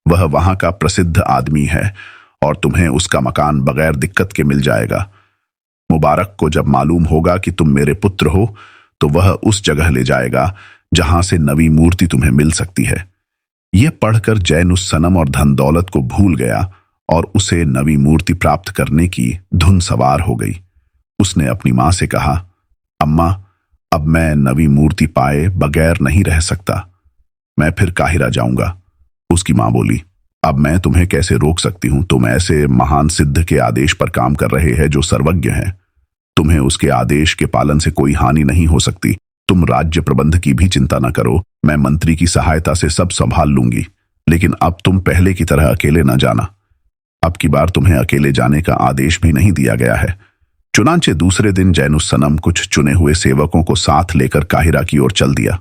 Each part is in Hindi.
वह वहां का प्रसिद्ध आदमी है और तुम्हें उसका मकान बगैर दिक्कत के मिल जाएगा। मुबारक को जब मालूम होगा कि तुम मेरे पुत्र हो तो वह उस जगह ले जाएगा जहां से नवी मूर्ति तुम्हें मिल सकती है। यह पढ़कर जैन उस सनम और धन दौलत को भूल गया और उसे नवी मूर्ति प्राप्त करने की धुन सवार हो गई। उसने अपनी मां से कहा, अम्मा, अब मैं नवी मूर्ति पाए बगैर नहीं रह सकता, मैं फिर काहिरा जाऊंगा। उसकी मां बोली, अब मैं तुम्हें कैसे रोक सकती हूं? तुम ऐसे महान सिद्ध के आदेश पर काम कर रहे हैं जो सर्वज्ञ है। तुम्हें उसके आदेश के पालन से कोई हानि नहीं हो सकती। तुम राज्य प्रबंध की भी चिंता न करो, मैं मंत्री की सहायता से सब संभाल लूंगी। लेकिन अब तुम पहले की तरह अकेले न जाना। अब की बार तुम्हें अकेले जाने का आदेश भी नहीं दिया गया है। चुनांचे दूसरे दिन जैनुस सनम कुछ चुने हुए सेवकों को साथ लेकर काहिरा की ओर चल दिया।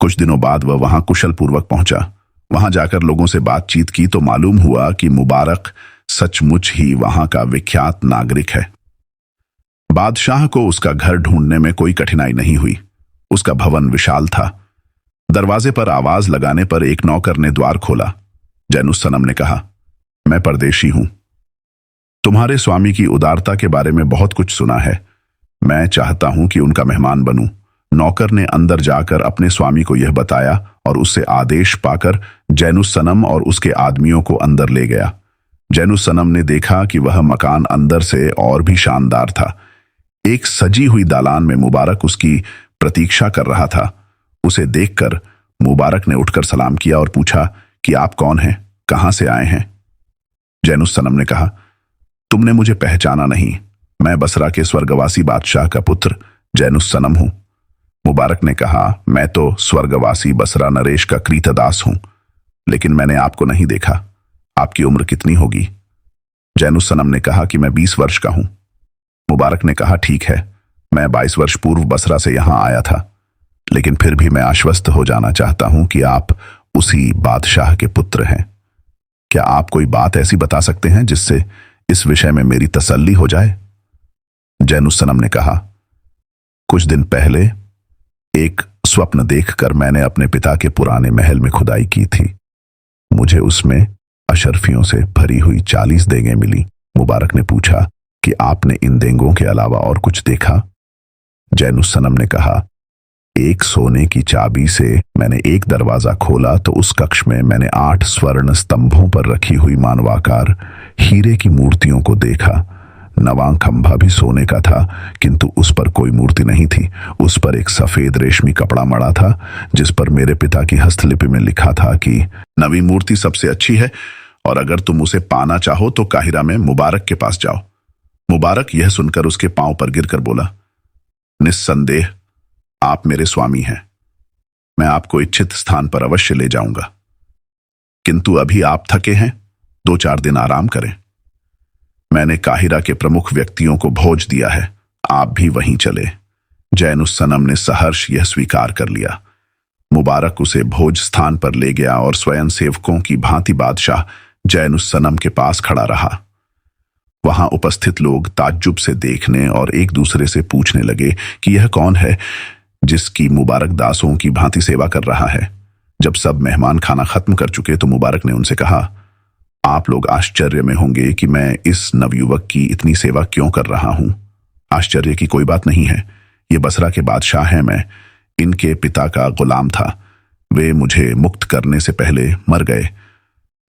कुछ दिनों बाद वह वहां कुशल पूर्वक पहुंचा। वहां जाकर लोगों से बातचीत की तो मालूम हुआ कि मुबारक सचमुच ही वहां का विख्यात नागरिक है। बादशाह को उसका घर ढूंढने में कोई कठिनाई नहीं हुई। उसका भवन विशाल था। दरवाजे पर आवाज लगाने पर एक नौकर ने द्वार खोला। जैनुस सनम ने कहा, मैं परदेशी हूं। तुम्हारे स्वामी की उदारता के बारे में बहुत कुछ सुना है। मैं चाहता हूं कि उनका मेहमान बनूं। नौकर ने अंदर जाकर अपने स्वामी को यह बताया और उससे आदेश पाकर जैनुस सनम और उसके आदमियों को अंदर ले गया। जैनुस सनम ने देखा कि वह मकान अंदर से और भी शानदार था। एक सजी हुई दालान में मुबारक उसकी प्रतीक्षा कर रहा था। उसे देखकर मुबारक ने उठकर सलाम किया और पूछा कि आप कौन हैं, कहां से आए हैं? जैनुस सनम ने कहा, तुमने मुझे पहचाना नहीं। मैं बसरा के स्वर्गवासी बादशाह का पुत्र जैनुस सनम हूं। मुबारक ने कहा, मैं तो स्वर्गवासी बसरा नरेश का कृतदास हूं, लेकिन मैंने आपको नहीं देखा। आपकी उम्र कितनी होगी? जैनुस सनम ने कहा कि मैं 20 वर्ष का हूं। मुबारक ने कहा, ठीक है, मैं 22 वर्ष पूर्व बसरा से यहां आया था, लेकिन फिर भी मैं आश्वस्त हो जाना चाहता हूं कि आप उसी बादशाह के पुत्र हैं। क्या आप कोई बात ऐसी बता सकते हैं जिससे इस विषय में मेरी तसल्ली हो जाए? जैनुस सनम ने कहा, कुछ दिन पहले एक स्वप्न देखकर मैंने अपने पिता के पुराने महल में खुदाई की थी। मुझे उसमें अशर्फियों से भरी हुई 40 देंगें मिली। मुबारक ने पूछा कि आपने इन देंगों के अलावा और कुछ देखा? जैनुस सनम ने कहा, एक सोने की चाबी से मैंने एक दरवाजा खोला तो उस कक्ष में मैंने 8 स्वर्ण स्तंभों पर रखी हुई मानवाकार हीरे की मूर्तियों को देखा। नवां खंभा भी सोने का था, किंतु उस पर कोई मूर्ति नहीं थी। उस पर एक सफेद रेशमी कपड़ा मड़ा था जिस पर मेरे पिता की हस्तलिपि में लिखा था कि नवी मूर्ति सबसे अच्छी है और अगर तुम उसे पाना चाहो तो काहिरा में मुबारक के पास जाओ। मुबारक यह सुनकर उसके पांव पर गिरकर बोला, निस्संदेह आप मेरे स्वामी हैं। मैं आपको इच्छित स्थान पर अवश्य ले जाऊंगा, किंतु अभी आप थके हैं, 2-4 दिन आराम करें। मैंने काहिरा के प्रमुख व्यक्तियों को भोज दिया है, आप भी वहीं चले। जैनुस सनम ने सहर्ष यह स्वीकार कर लिया। मुबारक उसे भोज स्थान पर ले गया और स्वयं सेवकों की भांति बादशाह जैनुस सनम के पास खड़ा रहा। वहां उपस्थित लोग ताज्जुब से देखने और एक दूसरे से पूछने लगे कि यह कौन है जिसकी मुबारक दासों की भांति सेवा कर रहा है। जब सब मेहमान खाना खत्म कर चुके तो मुबारक ने उनसे कहा, आप लोग आश्चर्य में होंगे कि मैं इस नवयुवक की इतनी सेवा क्यों कर रहा हूं। आश्चर्य की कोई बात नहीं है। ये बसरा के बादशाह हैं। मैं इनके पिता का गुलाम था। वे मुझे मुक्त करने से पहले मर गए,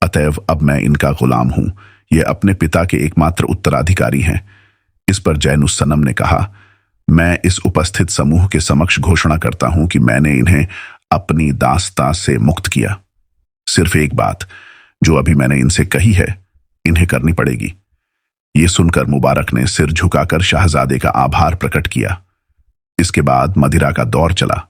अतएव अब मैं इनका गुलाम हूं। ये अपने पिता के एकमात्र उत्तराधिकारी हैं। इस पर जैनुस सनम ने कहा, मैं इस उपस्थित समूह के समक्ष घोषणा करता हूं कि मैंने इन्हें अपनी दासता से मुक्त किया। सिर्फ एक बात जो अभी मैंने इनसे कही है, इन्हें करनी पड़ेगी। ये सुनकर मुबारक ने सिर झुकाकर शाहजादे का आभार प्रकट किया। इसके बाद मदिरा का दौर चला।